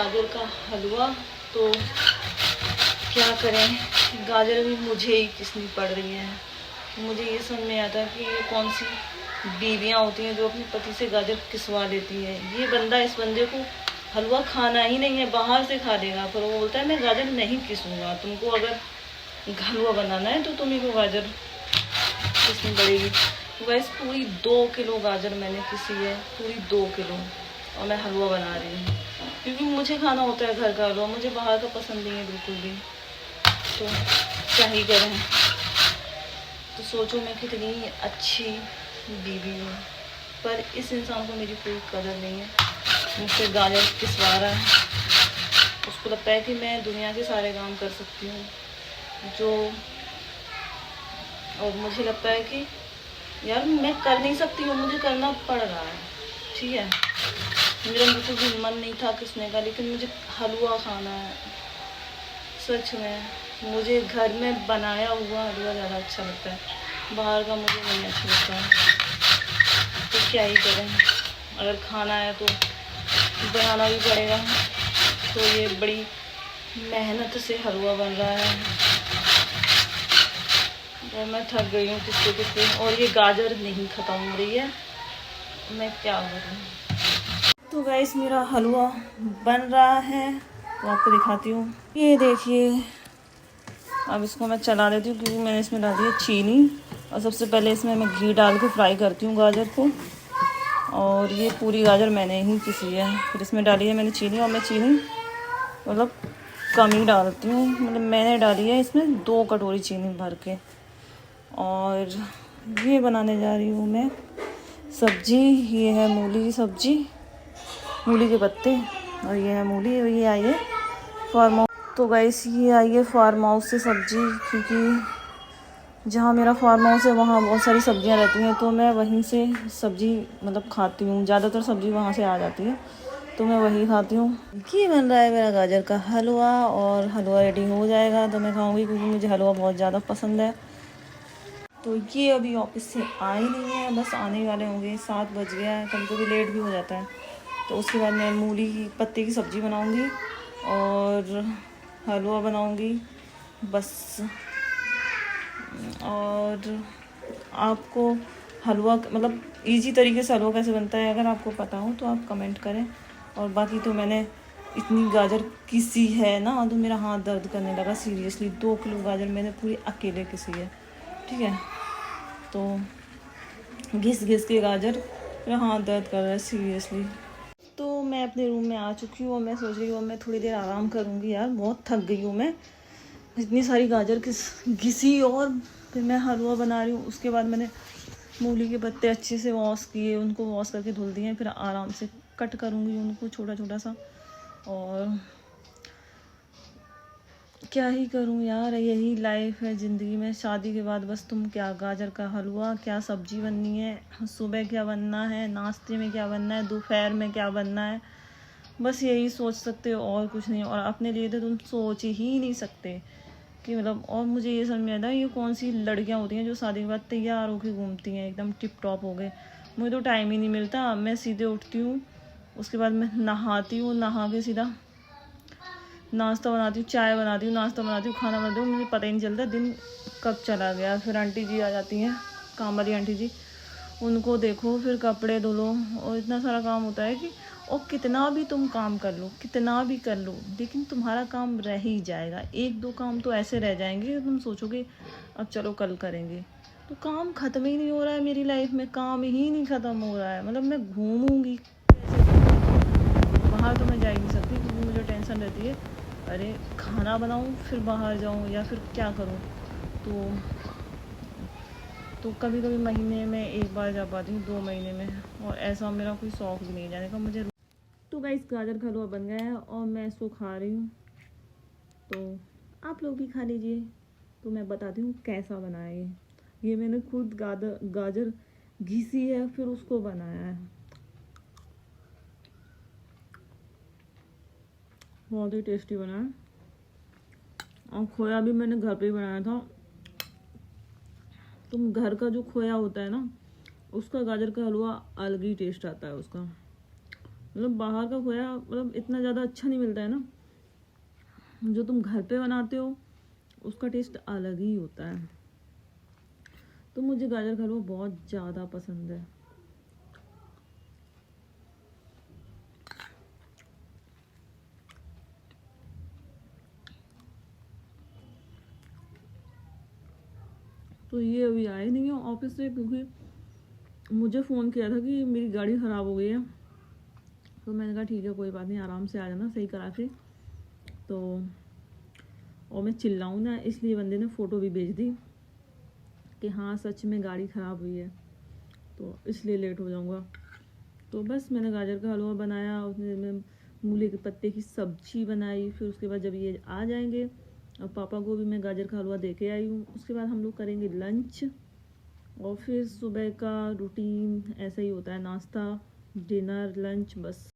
गाजर का हलवा। तो क्या करें, गाजर भी मुझे ही किसनी पड़ रही है। मुझे ये समझ में आता कि ये कौन सी बीवियाँ होती हैं जो अपने पति से गाजर किसवा लेती है। ये बंदा, इस बंदे को हलवा खाना ही नहीं है, बाहर से खा लेगा, पर वो बोलता है मैं गाजर नहीं किसूँगा। तुमको अगर हलवा बनाना है तो तुम्ही को गाजर किसनी पड़ेगी। वैसे पूरी 2 किलो गाजर मैंने किसी है, पूरी 2 किलो, और मैं हलवा बना रही हूँ क्योंकि मुझे खाना होता है घर का हलवा, मुझे बाहर का पसंद नहीं है बिल्कुल भी। तो क्या ही करें। तो सोचो मैं कितनी अच्छी बीवी हूँ, पर इस इंसान को मेरी कोई कदर नहीं है। मुझसे गाजर किसवा रहा है, उसको लगता है कि मैं दुनिया के सारे काम कर सकती हूँ जो, और मुझे लगता है कि यार मैं कर नहीं सकती हूँ, मुझे करना पड़ रहा है। ठीक है, मेरा बिल्कुल भी मन नहीं था किसने का, लेकिन मुझे हलवा खाना है। सच में मुझे घर में बनाया हुआ हलवा ज़्यादा अच्छा लगता है, बाहर का मुझे नहीं अच्छा लगता है। तो क्या ही करें, अगर खाना है तो बनाना भी पड़ेगा। तो ये बड़ी मेहनत से हलवा बन रहा है और मैं थक गई हूँ किसके किसके, और ये गाजर नहीं ख़त्म हो रही है, मैं क्या करूँ। तो गाइस मेरा हलवा बन रहा है, तो आपको दिखाती हूँ। ये देखिए, अब इसको मैं चला देती हूँ क्योंकि मैंने इसमें डाली है चीनी। और सबसे पहले इसमें मैं घी डाल के फ्राई करती हूँ गाजर को। और ये पूरी गाजर मैंने ही किसी है, फिर इसमें डाली है मैंने चीनी, और मैं चीनी मतलब कम ही डालती हूँ। मतलब मैंने डाली है इसमें 2 कटोरी चीनी भर के। और ये बनाने जा रही हूँ मैं सब्जी। ये है मूली की सब्जी, मूली के पत्ते, और ये है मूली। और ये आई है फार्म हाउस। तो गाइस ये आई है फार्म हाउस से सब्जी, क्योंकि जहाँ मेरा फार्म हाउस है वहाँ बहुत सारी सब्जियाँ रहती हैं, तो मैं वहीं से सब्जी मतलब खाती हूँ। ज़्यादातर सब्जी वहाँ से आ जाती है, तो मैं वही खाती हूँ। ये बन रहा है मेरा गाजर का हलवा, और हलवा रेडी हो जाएगा तो मैं खाऊँगी, क्योंकि मुझे हलवा बहुत ज़्यादा पसंद है। तो ये अभी ऑफिस से आए नहीं है, बस आने ही वाले होंगे, 7 बज गया है, कभी कभी लेट भी हो जाता है। तो उसके बाद मैं मूली की पत्ते की सब्ज़ी बनाऊंगी और हलवा बनाऊंगी बस। और आपको हलवा मतलब इजी तरीके से हलवा कैसे बनता है अगर आपको पता हो तो आप कमेंट करें। और बाकी तो मैंने इतनी गाजर किसी है ना, तो मेरा हाथ दर्द करने लगा सीरियसली। 2 किलो गाजर मैंने पूरी अकेले किसी है, ठीक है। तो घिस घिस के गाजर मेरा हाथ दर्द कर रहा है सीरियसली। तो मैं अपने रूम में आ चुकी हूँ और मैं सोच रही हूँ मैं थोड़ी देर आराम करूँगी। यार बहुत थक गई हूँ मैं, इतनी सारी गाजर घिसी और फिर मैं हलवा बना रही हूँ। उसके बाद मैंने मूली के पत्ते अच्छे से वॉश किए, उनको वॉश करके धुल दिए, फिर आराम से कट करूँगी उनको छोटा छोटा सा। और क्या ही करूं यार, यही लाइफ है ज़िंदगी में। शादी के बाद बस तुम क्या गाजर का हलवा, क्या सब्जी बननी है, सुबह क्या बनना है, नाश्ते में क्या बनना है, दोपहर में क्या बनना है, बस यही सोच सकते हो और कुछ नहीं। और अपने लिए तो तुम सोच ही नहीं सकते कि मतलब। और मुझे ये समझ में आता है ये कौन सी लड़कियां होती हैं जो शादी के बाद तैयार होकर घूमती हैं एकदम टिप टॉप हो गए। मुझे तो टाइम ही नहीं मिलता। मैं सीधे उठती हूँ, उसके बाद मैं नहाती हूँ, नहा के सीधा नाश्ता बनाती हूँ, चाय बनाती हूँ, नाश्ता बनाती हूँ, खाना बनाती हूँ, मुझे पता ही नहीं चलता दिन कब चला गया। फिर आंटी जी आ जाती हैं, काम वाली आंटी जी, उनको देखो, फिर कपड़े धुलो, और इतना सारा काम होता है कि और कितना भी तुम काम कर लो, कितना भी कर लो, लेकिन तुम्हारा काम रह ही जाएगा। 1-2 काम तो ऐसे रह जाएंगे तुम सोचोगे अब चलो कल करेंगे। तो काम ख़त्म ही नहीं हो रहा है मेरी लाइफ में, काम ही नहीं ख़त्म हो रहा है। मतलब मैं घूमूंगी बाहर तो मैं जा ही नहीं सकती, क्योंकि मुझे टेंशन रहती है अरे खाना बनाऊं फिर बाहर जाऊं या फिर क्या करूं। तो कभी कभी महीने में 1 बार जा पाती हूँ, 2 महीने में, और ऐसा मेरा कोई शौक़ भी नहीं जाने का मुझे। तो गाइस गाजर का हलवा बन गया है और मैं इसको खा रही हूँ, तो आप लोग भी खा लीजिए। तो मैं बताती हूँ कैसा बना है ये मैंने खुद गाजर घिसी है फिर उसको बनाया है। बहुत ही टेस्टी बना है, और खोया भी मैंने घर पे ही बनाया था। तुम घर का जो खोया होता है ना, उसका गाजर का हलवा अलग ही टेस्ट आता है उसका। मतलब बाहर का खोया मतलब इतना ज़्यादा अच्छा नहीं मिलता है ना, जो तुम घर पे बनाते हो उसका टेस्ट अलग ही होता है। तो मुझे गाजर का हलवा बहुत ज़्यादा पसंद है। तो ये अभी आए नहीं है ऑफिस से, क्योंकि मुझे फ़ोन किया था कि मेरी गाड़ी ख़राब हो गई है। तो मैंने कहा ठीक है कोई बात नहीं, आराम से आ जाना सही करा के। तो और मैं चिल्लाऊँ ना, इसलिए बंदे ने फ़ोटो भी भेज दी कि हाँ सच में गाड़ी ख़राब हुई है, तो इसलिए लेट हो जाऊँगा। तो बस मैंने गाजर का हलवा बनाया, उसमें मैं मूली के पत्ते की सब्जी बनाई। फिर उसके बाद जब ये आ जाएंगे, और पापा को भी मैं गाजर का हलवा दे के आई हूँ, उसके बाद हम लोग करेंगे लंच। और फिर सुबह का रूटीन ऐसा ही होता है, नाश्ता, डिनर, लंच, बस।